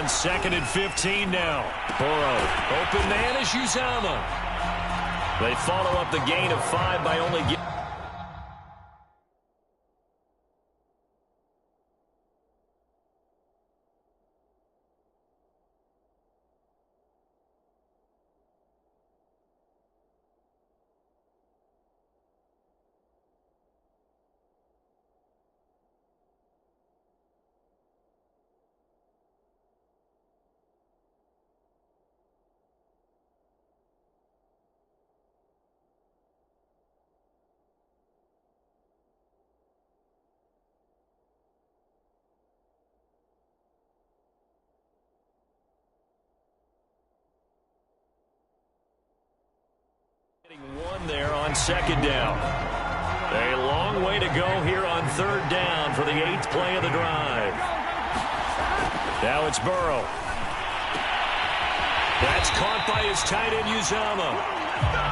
on 2nd and 15 now. Burrow, open man is Uzomah. They follow up the gain of 5 by only getting... One there on 2nd down. A long way to go here on 3rd down for the 8th play of the drive. Now it's Burrow. That's caught by his tight end, Uzomah.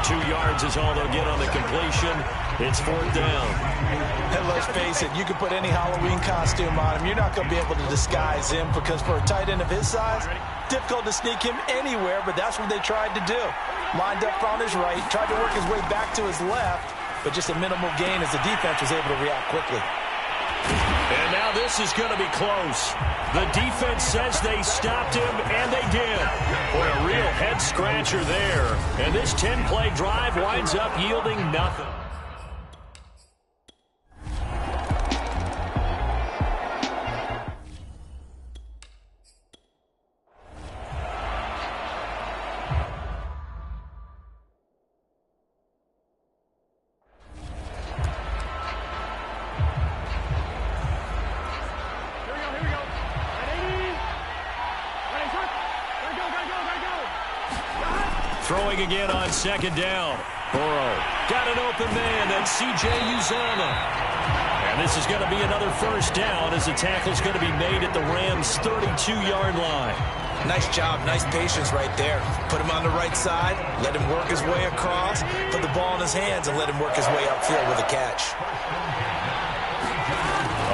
2 yards is all they'll get on the completion. It's 4th down. And let's face it, you can put any Halloween costume on him. You're not going to be able to disguise him because for a tight end of his size, difficult to sneak him anywhere, but that's what they tried to do. Lined up on his right, tried to work his way back to his left, but just a minimal gain as the defense was able to react quickly. And now this is going to be close. The defense says they stopped him, and they did. Boy, a real head-scratcher there. And this 10-play drive winds up yielding nothing. Throwing again on 2nd down. Burrow got an open man. That's C.J. Uzomah. And this is going to be another 1st down as the tackle's going to be made at the Rams' 32-yard line. Nice job, nice patience right there. Put him on the right side, let him work his way across, put the ball in his hands, and let him work his way upfield with a catch.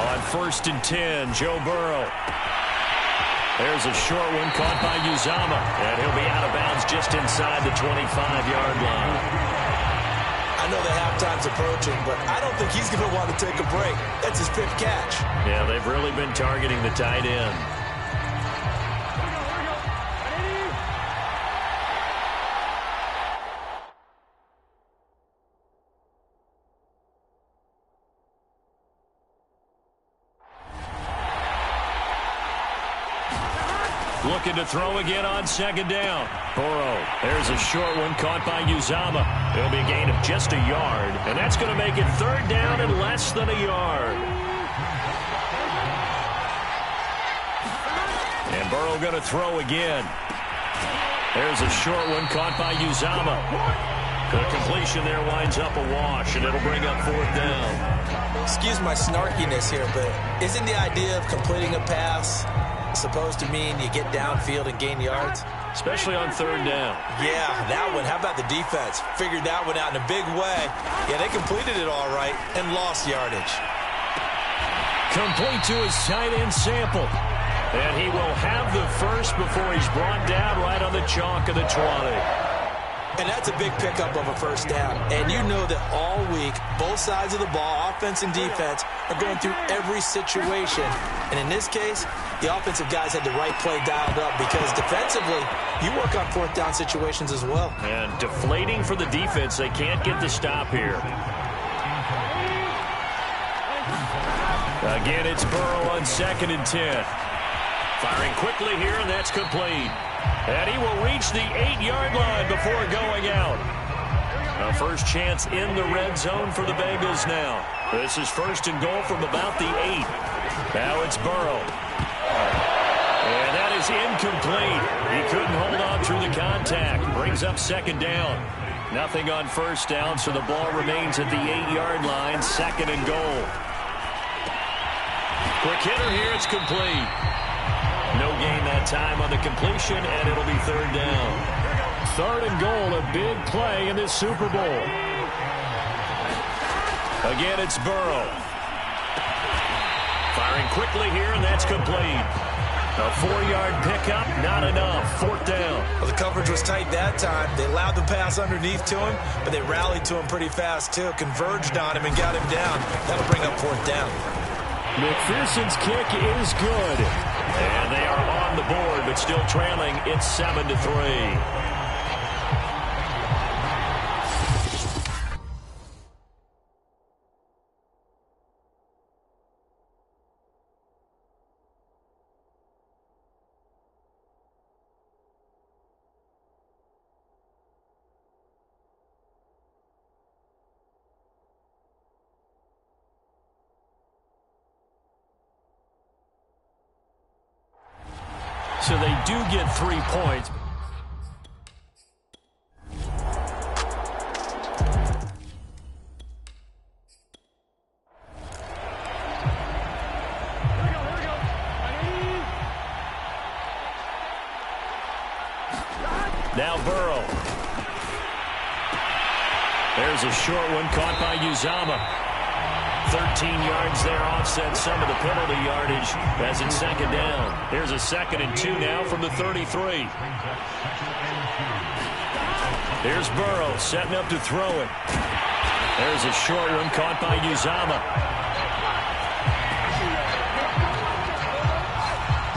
On 1st and 10, Joe Burrow. There's a short one caught by Uzomah, and he'll be out of bounds just inside the 25-yard line. I know the halftime's approaching, but I don't think he's going to want to take a break. That's his 5th catch. Yeah, they've really been targeting the tight end. Looking to throw again on 2nd down. Burrow, there's a short one caught by Uzomah. It'll be a gain of just a yard, and that's going to make it 3rd down and less than a yard. And Burrow going to throw again. There's a short one caught by Uzomah. The completion there winds up a wash, and it'll bring up 4th down. Excuse my snarkiness here, but isn't the idea of completing a pass supposed to mean you get downfield and gain yards? Especially on 3rd down. Yeah, that one. How about the defense? Figured that one out in a big way. Yeah, they completed it all right and lost yardage. Complete to his tight end Sample. And he will have the first before he's brought down right on the chalk of the 20. And that's a big pickup of a 1st down. And you know that all week, both sides of the ball, offense and defense, are going through every situation. And in this case, the offensive guys had the right play dialed up because defensively, you work on 4th down situations as well. And deflating for the defense. They can't get the stop here. Again, it's Burrow on 2nd and 10. Firing quickly here, and that's complete. And he will reach the 8-yard line before going out. A first chance in the red zone for the Bengals now. This is 1st and goal from about the 8. Now it's Burrow. And that is incomplete. He couldn't hold on through the contact. Brings up 2nd down. Nothing on 1st down, so the ball remains at the 8-yard line. 2nd and goal. Quick hitter here. It's complete. No gain that time on the completion, and it'll be 3rd down. 3rd and goal, a big play in this Super Bowl. Again, it's Burrow. Firing quickly here, and that's complete. A 4-yard pickup, not enough. 4th down. Well, the coverage was tight that time. They allowed the pass underneath to him, but they rallied to him pretty fast, too. Converged on him and got him down. That'll bring up 4th down. McPherson's kick is good. And they are on the board, but still trailing. It's 7-3. So they do get 3 points. Now Burrow. There's a short one caught by Uzama. 13 yards there, offset some of the penalty yardage as it's 2nd down. Here's a 2nd and 2 now from the 33. Here's Burrow setting up to throw it. There's a short one caught by Uzama.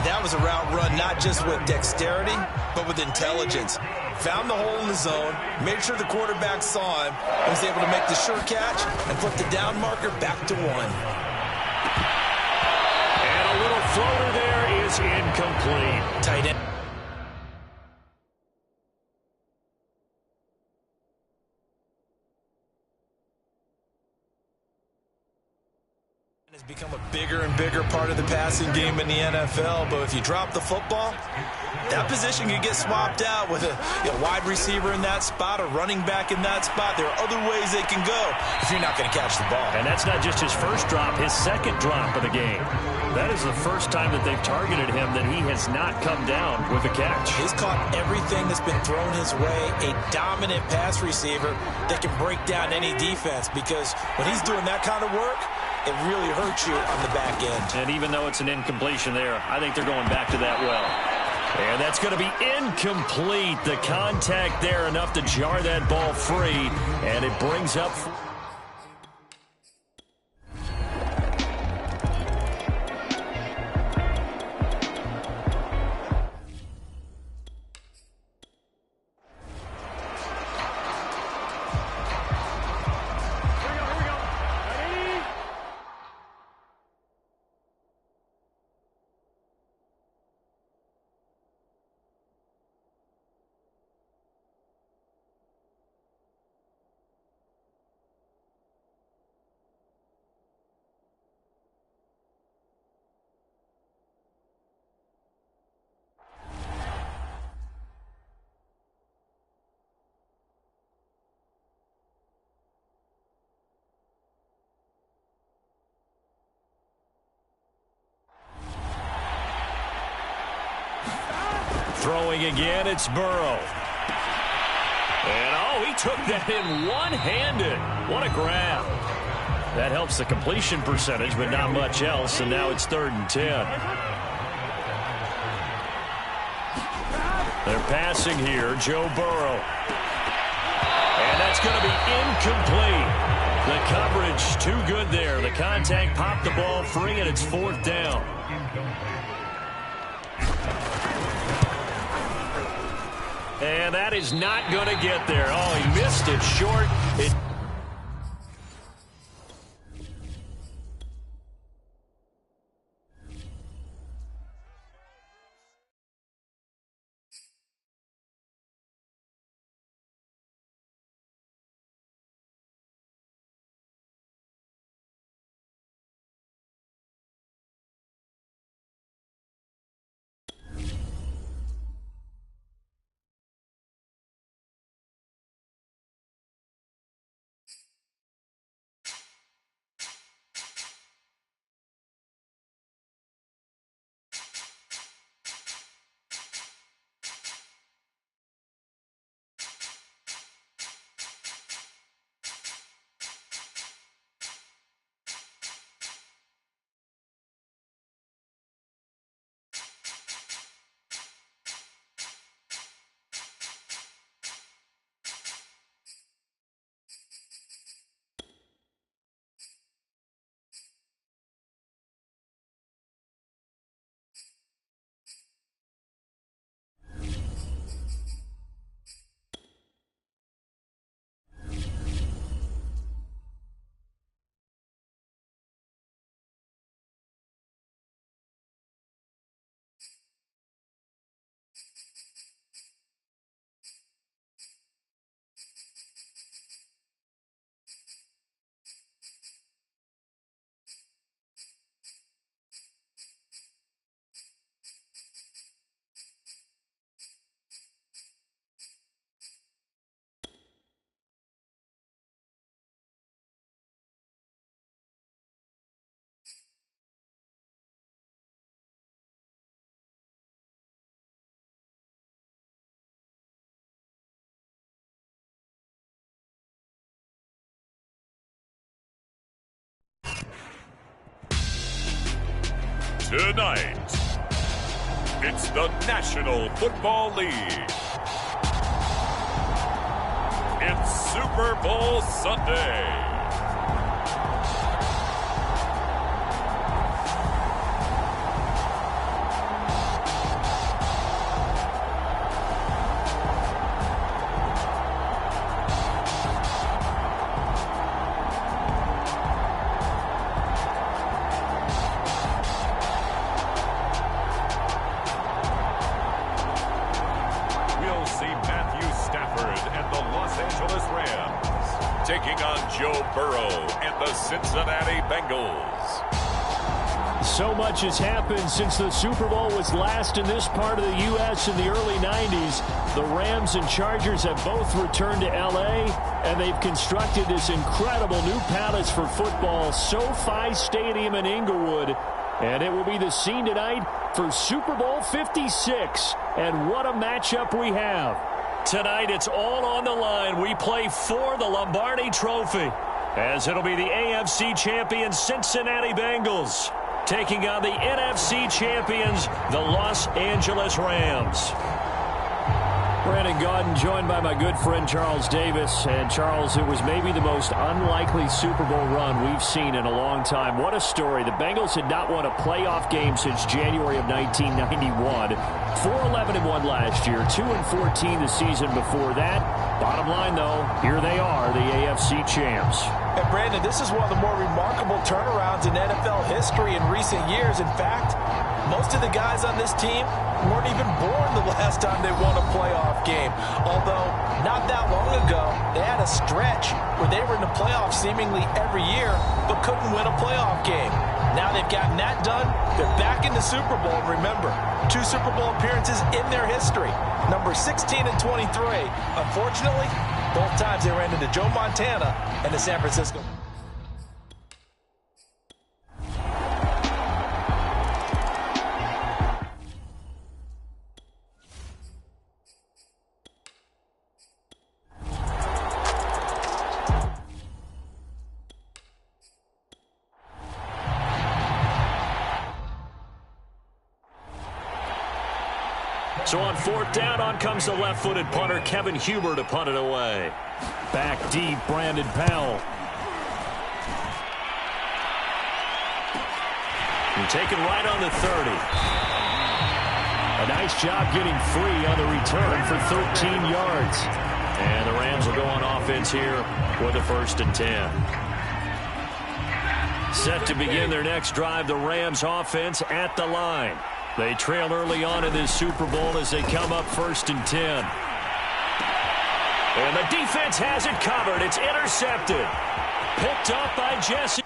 That was a route run not just with dexterity, but with intelligence. Found the hole in the zone, made sure the quarterback saw him, and was able to make the sure catch and put the down marker back to 1. And a little floater there is incomplete. Tight end. Has become a bigger and bigger part of the passing game in the NFL, but if you drop the football, that position can get swapped out with a wide receiver in that spot, a running back in that spot. There are other ways they can go if you're not going to catch the ball. And that's not just his first drop, his 2nd drop of the game. That is the first time that they've targeted him that he has not come down with a catch. He's caught everything that's been thrown his way, a dominant pass receiver that can break down any defense, because when he's doing that kind of work, it really hurts you on the back end. And even though it's an incompletion there, I think they're going back to that well. And that's going to be incomplete. The contact there enough to jar that ball free, and it brings up... Throwing again, it's Burrow. And, oh, he took that in one-handed. What a grab. That helps the completion percentage, but not much else, and now it's 3rd and 10. They're passing here, Joe Burrow. And that's going to be incomplete. The coverage too good there. The contact popped the ball free, and it's 4th down. And that is not going to get there. Oh, he missed it short. Tonight, it's the National Football League. It's Super Bowl Sunday. Cincinnati Bengals. So much has happened since the Super Bowl was last in this part of the U.S. in the early 90s. The Rams and Chargers have both returned to L.A., and they've constructed this incredible new palace for football, SoFi Stadium in Inglewood. And it will be the scene tonight for Super Bowl 56. And what a matchup we have. Tonight, it's all on the line. We play for the Lombardi Trophy, as it'll be the AFC champions Cincinnati Bengals taking on the NFC champions, the Los Angeles Rams. Brandon Gaudin joined by my good friend Charles Davis. And Charles, it was maybe the most unlikely Super Bowl run we've seen in a long time. What a story. The Bengals had not won a playoff game since January of 1991. 4-11-1 last year, 2-14 the season before that. Bottom line, though, here they are, the AFC champs. And Brandon, this is one of the more remarkable turnarounds in NFL history in recent years. In fact, most of the guys on this team weren't even born the last time they won a playoff game. Although, not that long ago, they had a stretch where they were in the playoffs seemingly every year, but couldn't win a playoff game. Now they've gotten that done. They're back in the Super Bowl. Remember, 2 Super Bowl appearances in their history. Number 16 and 23. Unfortunately, both times they ran into Joe Montana and the San Francisco. So on 4th down, on comes the left-footed punter, Kevin Huber, to punt it away. Back deep, Brandon Powell. And taken right on the 30. A nice job getting free on the return for 13 yards. And the Rams will go on offense here with a 1st and 10. Set to begin their next drive, the Rams offense at the line. They trail early on in this Super Bowl as they come up 1st and 10. And the defense has it covered. It's intercepted. Picked up by Jesse.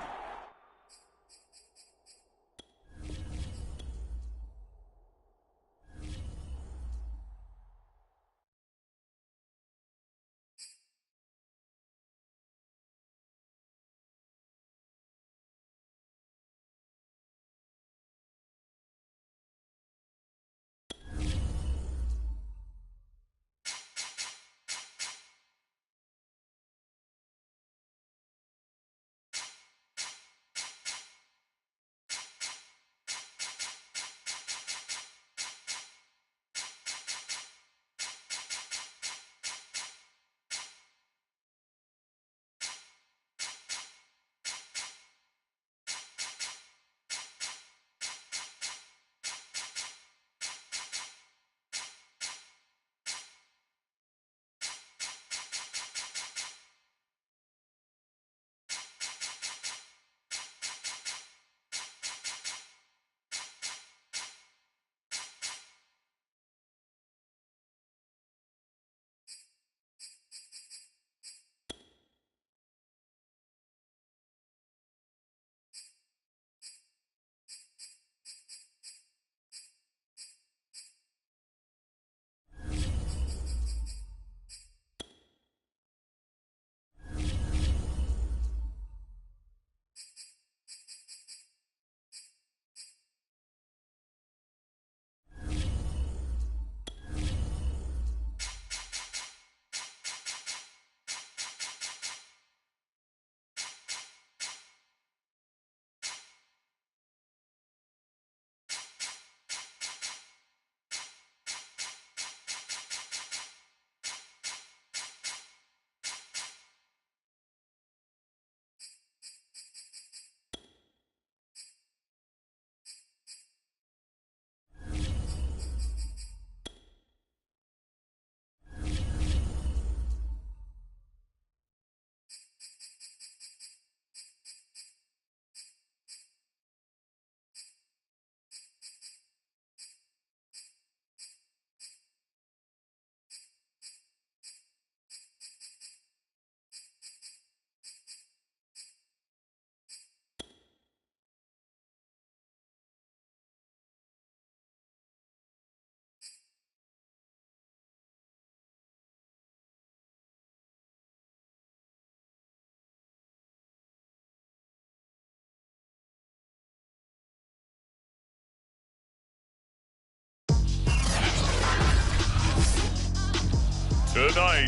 Tonight,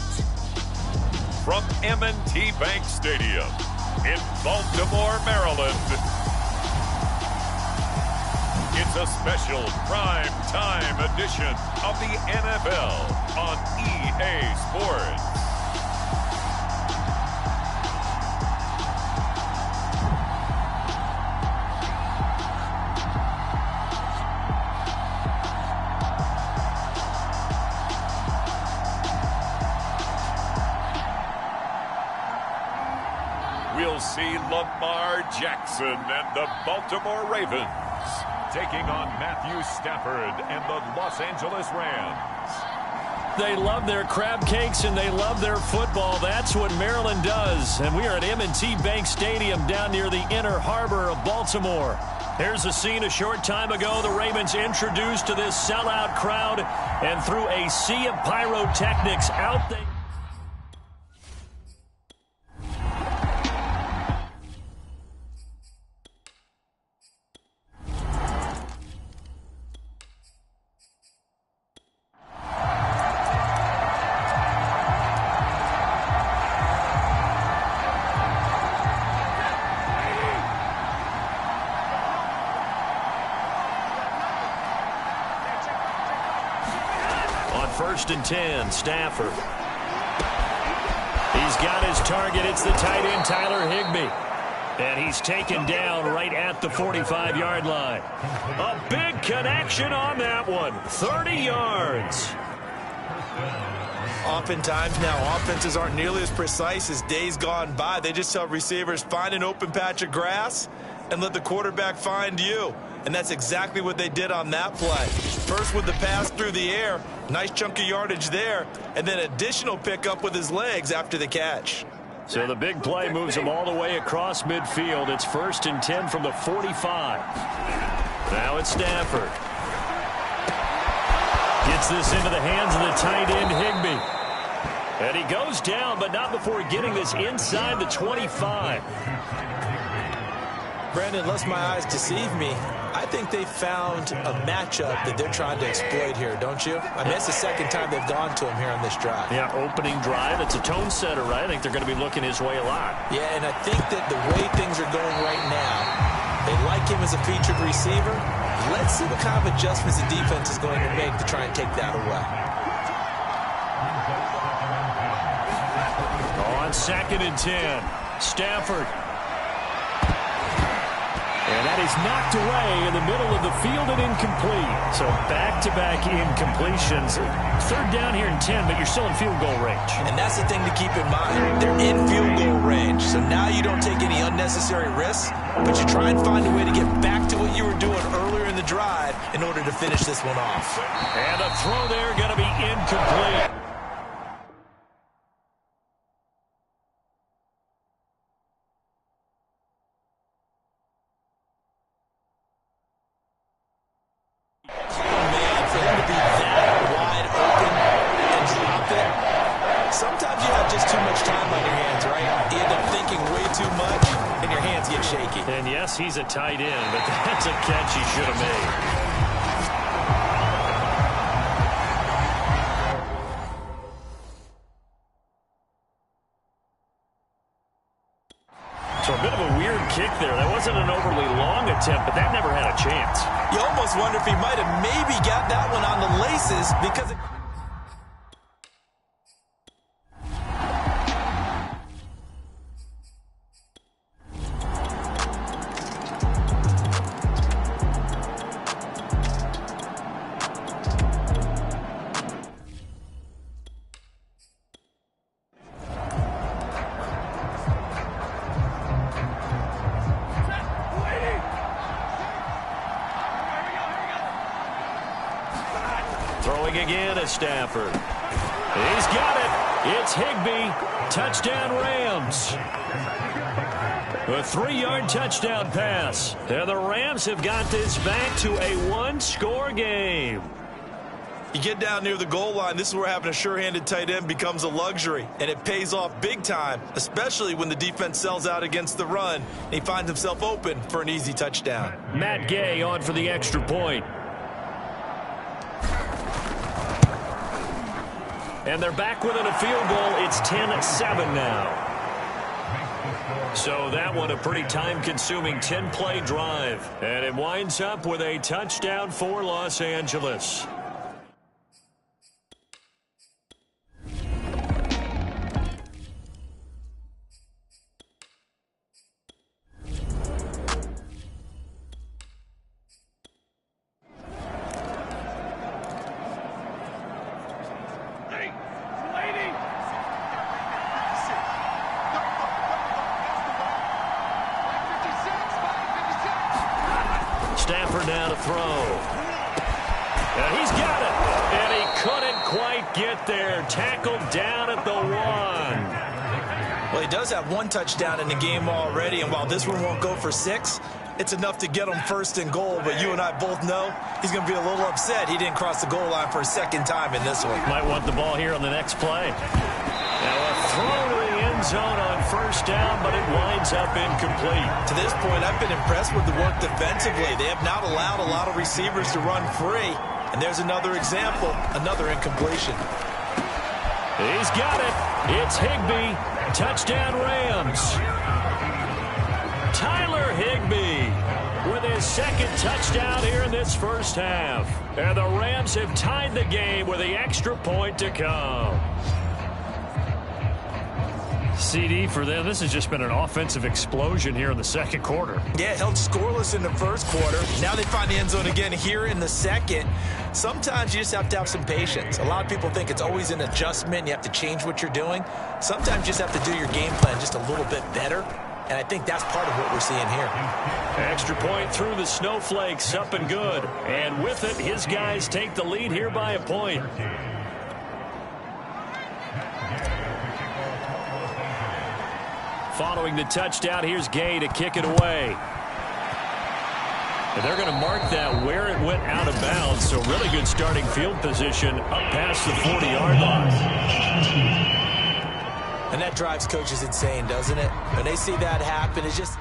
from M&T Bank Stadium in Baltimore, Maryland, it's a special prime time edition of the NFL on EA Sports. We'll see Lamar Jackson and the Baltimore Ravens taking on Matthew Stafford and the Los Angeles Rams. They love their crab cakes and they love their football. That's what Maryland does. And we are at M&T Bank Stadium down near the Inner Harbor of Baltimore. Here's a scene a short time ago. The Ravens introduced to this sellout crowd, and through a sea of pyrotechnics, out they... First and 10, Stafford. He's got his target. It's the tight end, Tyler Higbee. And he's taken down right at the 45-yard line. A big connection on that one. 30 yards. Oftentimes now, offenses aren't nearly as precise as days gone by. They just tell receivers, find an open patch of grass and let the quarterback find you. And that's exactly what they did on that play. First with the pass through the air, nice chunk of yardage there, and then additional pickup with his legs after the catch. So the big play moves him all the way across midfield. It's first and 10 from the 45. Now it's Stafford. Gets this into the hands of the tight end, Higbee. And he goes down, but not before getting this inside the 25. Brandon, unless my eyes deceive me, I think they found a matchup that they're trying to exploit here, don't you? I mean, it's the second time they've gone to him here on this drive. Yeah, opening drive. It's a tone setter, right? I think they're going to be looking his way a lot. Yeah, and I think that the way things are going right now, they like him as a featured receiver. Let's see what kind of adjustments the defense is going to make to try and take that away. On second and 10, Stafford. And that is knocked away in the middle of the field and incomplete. So back-to-back incompletions. Third down here in 10, but you're still in field goal range. And that's the thing to keep in mind. They're in field goal range. So now you don't take any unnecessary risks, but you try and find a way to get back to what you were doing earlier in the drive in order to finish this one off. And a throw there going to be incomplete. Sometimes you have just too much time on your hands, right? You end up thinking way too much, and your hands get shaky. And yes, he's a tight end, but that's a catch he should have made. So a bit of a weird kick there. That wasn't an overly long attempt, but that never had a chance. You almost wonder if he might have maybe got that one on the laces because... Throwing again is Stafford. He's got it. It's Higbee. Touchdown Rams. A 3-yard touchdown pass. And the Rams have got this back to a one-score game. You get down near the goal line, this is where having a sure-handed tight end becomes a luxury, and it pays off big time, especially when the defense sells out against the run, and he finds himself open for an easy touchdown. Matt Gay on for the extra point. And they're back within a field goal. It's 10-7 now. So that one a pretty time-consuming 10-play drive. And it winds up with a touchdown for Los Angeles. Stafford now to throw. And he's got it. And he couldn't quite get there. Tackled down at the 1. Well, he does have 1 touchdown in the game already, and while this one won't go for 6, it's enough to get him first and goal. But you and I both know he's going to be a little upset he didn't cross the goal line for a second time in this one. Might want the ball here on the next play. Now a throw to the end zone on first down, but it winds up incomplete. To this point, I've been impressed with the work defensively. They have not allowed a lot of receivers to run free. And there's another example, another incompletion. He's got it. It's Higbee. Touchdown Rams. Tyler Higbee with his second touchdown here in this first half. And the Rams have tied the game with the extra point to come. CD for them. This has just been an offensive explosion here in the second quarter. Yeah, held scoreless in the first quarter. Now they find the end zone again here in the second. Sometimes you just have to have some patience. A lot of people think it's always an adjustment. You have to change what you're doing. Sometimes you just have to do your game plan just a little bit better. And I think that's part of what we're seeing here. Extra point through the snowflakes, up and good. And with it, his guys take the lead here by a point. Following the touchdown, here's Gay to kick it away. And they're going to mark that where it went out of bounds. So really good starting field position up past the 40-yard line. And that drives coaches insane, doesn't it? When they see that happen, it's just...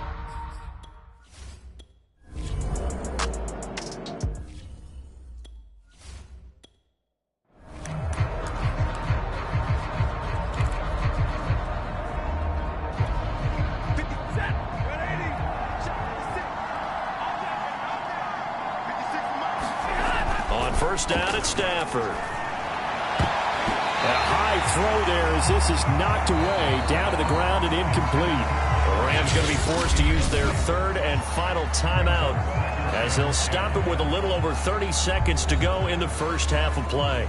First down at Stafford. A high throw there as this is knocked away, down to the ground and incomplete. The Rams going to be forced to use their third and final timeout as they'll stop it with a little over 30 seconds to go in the first half of play.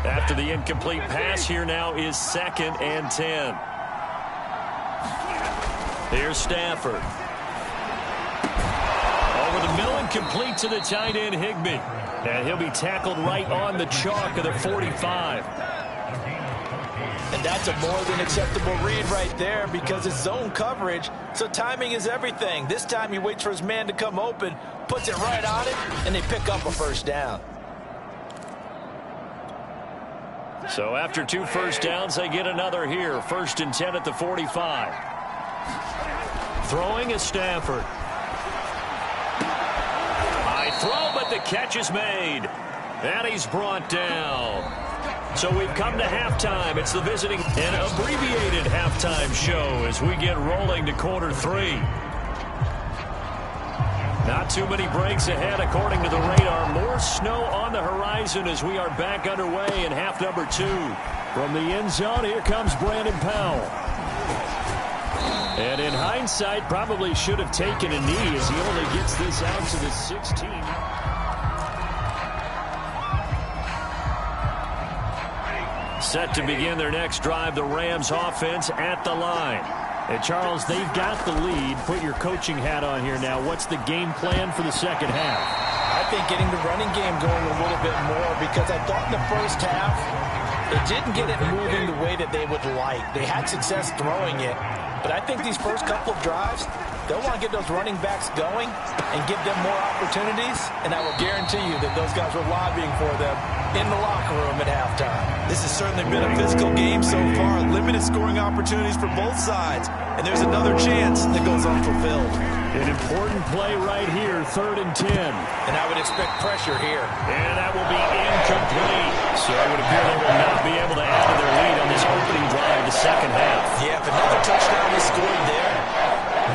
After the incomplete pass, here now is 2nd and 10. Here's Stafford. Over the middle and complete to the tight end, Higbee. And he'll be tackled right on the chalk of the 45. And that's a more than acceptable read right there because it's zone coverage, so timing is everything. This time he waits for his man to come open, puts it right on it, and they pick up a first down. So after 2 first downs, they get another here. 1st and 10 at the 45. Throwing is Stafford. High throw, but the catch is made. And he's brought down. So we've come to halftime. It's the visiting and abbreviated halftime show as we get rolling to quarter 3. Not too many breaks ahead according to the radar. More snow on the horizon as we are back underway in half number 2. From the end zone, here comes Brandon Powell. And in hindsight, probably should have taken a knee as he only gets this out to the 16. Set to begin their next drive, the Rams offense at the line. And Charles, they've got the lead. Put your coaching hat on here now. What's the game plan for the second half? I think getting the running game going a little bit more because I thought in the first half they didn't get it moving the way that they would like. They had success throwing it. But I think these first couple of drives, they'll want to get those running backs going and give them more opportunities. And I will guarantee you that those guys were lobbying for them in the locker room at halftime. This has certainly been a physical game so far. Limited scoring opportunities for both sides. And there's another chance that goes unfulfilled. An important play right here, 3rd and 10. And I would expect pressure here. And that will be incomplete. So it would appear they will not be able to add to their lead on this opening drive of the second half. Yeah, if another touchdown is scored there,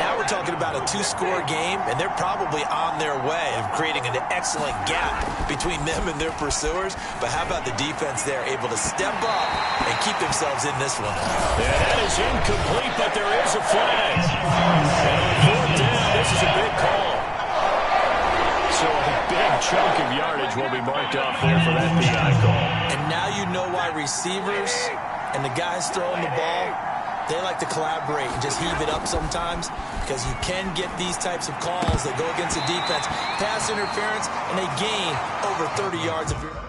now we're talking about a 2-score game, and they're probably on their way of creating an excellent gap between them and their pursuers. But how about the defense there, able to step up and keep themselves in this one? Yeah, that is incomplete, but there is a flag. And on 4th down, this is a big call. So a big chunk of yardage will be marked off there for that PI call. And now you know why receivers and the guys throwing the ball, they like to collaborate and just heave it up sometimes, because you can get these types of calls that go against the defense, pass interference, and they gain over 30 yards of your...